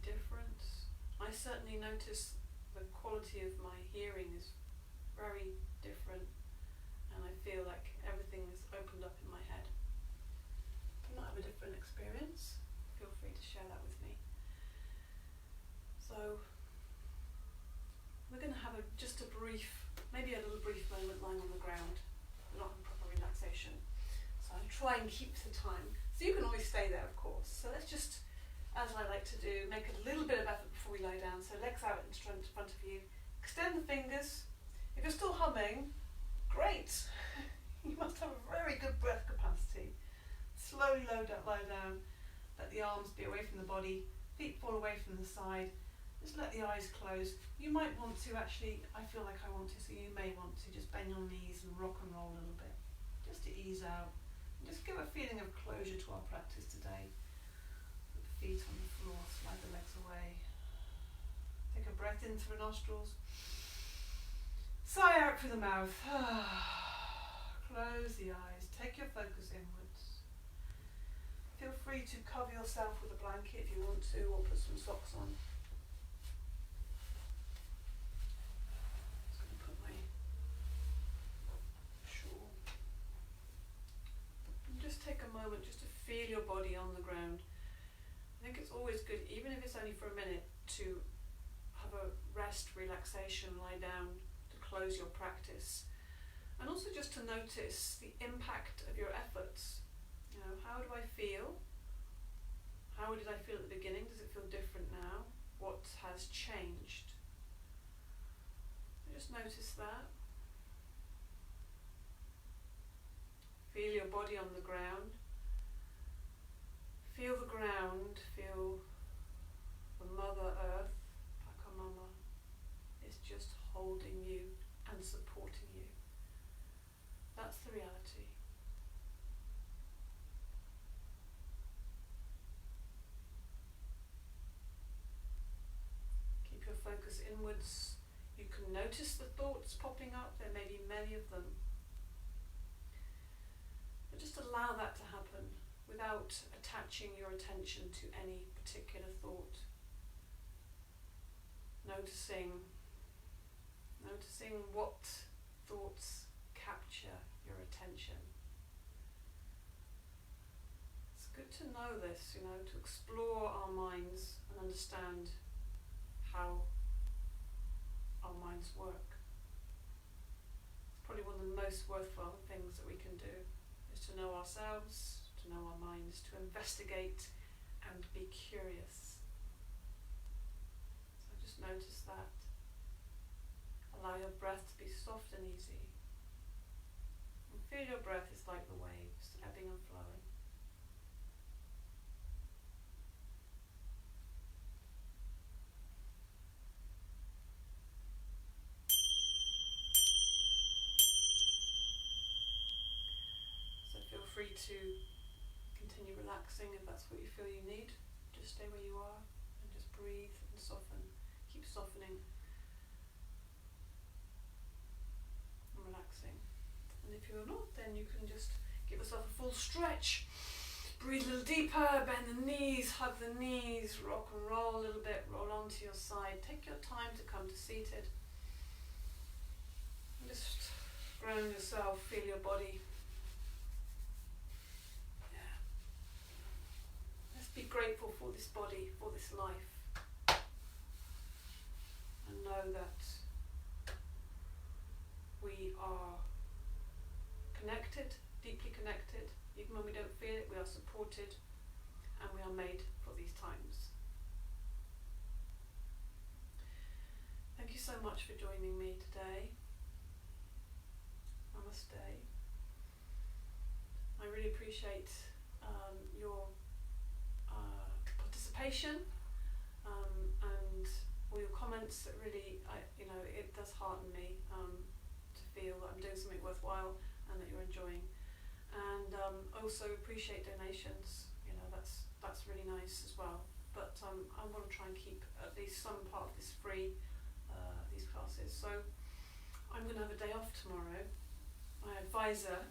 Difference. I certainly notice the quality of my hearing is very different, and I feel like everything is opened up in my head. You might have a different experience. Feel free to share that with me. So we're going to have just a brief, maybe a little brief moment lying on the ground, not in proper relaxation. So I try and keep the time. So you can always stay there, of course. So let's just, as I like to do, make a little bit of effort before we lie down. So legs out in front of you. Extend the fingers. If you're still humming, great. You must have a very good breath capacity. Slowly lie down. Let the arms be away from the body. Feet fall away from the side. Just let the eyes close. You might want to actually, I feel like I want to, so you may want to just bend your knees and rock and roll a little bit. just to ease out. Just give a feeling of closure to our practice today. Put the feet on the floor, slide the legs away. Take a breath in through the nostrils. Sigh out through the mouth. Close the eyes. Take your focus inwards. Feel free to cover yourself with a blanket if you want to, or put some socks on. Just going to put my shawl. And just take a moment just to feel your body on the ground. I think it's always good, even if it's only for a minute, to have a rest, relaxation, lie down, to close your practice. And also just to notice the impact of your efforts. You know, how do I feel? How did I feel at the beginning? Does it feel different now? What has changed? Just notice that. Feel your body on the ground. Feel the ground. Feel the Mother Earth, Pachamama, is just holding you and supporting you. That's the reality. Keep your focus inwards. You can notice the thoughts popping up. There may be many of them. But just allow that to happen without attaching your attention to any particular thought. Noticing what thoughts capture your attention. It's good to know this, you know, to explore our minds and understand how our minds work. It's probably one of the most worthwhile things that we can do, is to know ourselves, to know our minds, to investigate and be curious. So just notice that. Allow your breath to be soft and easy. And feel your breath is like the waves, ebbing and flowing. So feel free to continue relaxing if that's what you feel you need. Just stay where you are and just breathe and soften. Keep softening. Relaxing. And if you're not, then you can just give yourself a full stretch. Breathe a little deeper, bend the knees, hug the knees, rock and roll a little bit, roll onto your side. Take your time to come to seated. And just ground yourself, feel your body. Yeah. Let's be grateful for this body, for this life. And know that we are connected, deeply connected. Even when we don't feel it, we are supported, and we are made for these times. Thank you so much for joining me today. Namaste. I really appreciate your participation and all your comments. That really, it does hearten me. Feel that I'm doing something worthwhile and that you're enjoying, and I also appreciate donations. You know, that's really nice as well. But I want to try and keep at least some part of this free, these classes. So I'm going to have a day off tomorrow. My advisor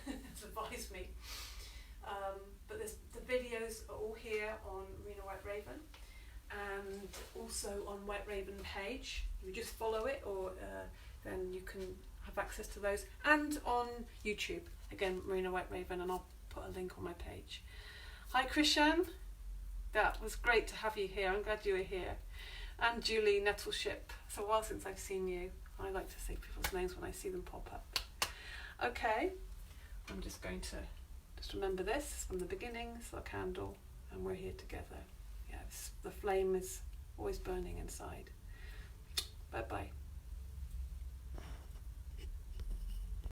has advised me, but the videos are all here on Marina White Raven, and also on White Raven page. You just follow it, or then you can have access to those, and on YouTube, again, Marina White Raven, and I'll put a link on my page. Hi Krishan, that was great to have you here. I'm glad you were here. And Julie Nettleship, it's a while since I've seen you. I like to say people's names when I see them pop up. Okay, I'm just going to remember this from the beginning. It's our candle, and we're here together. Yes, the flame is always burning inside. Bye bye.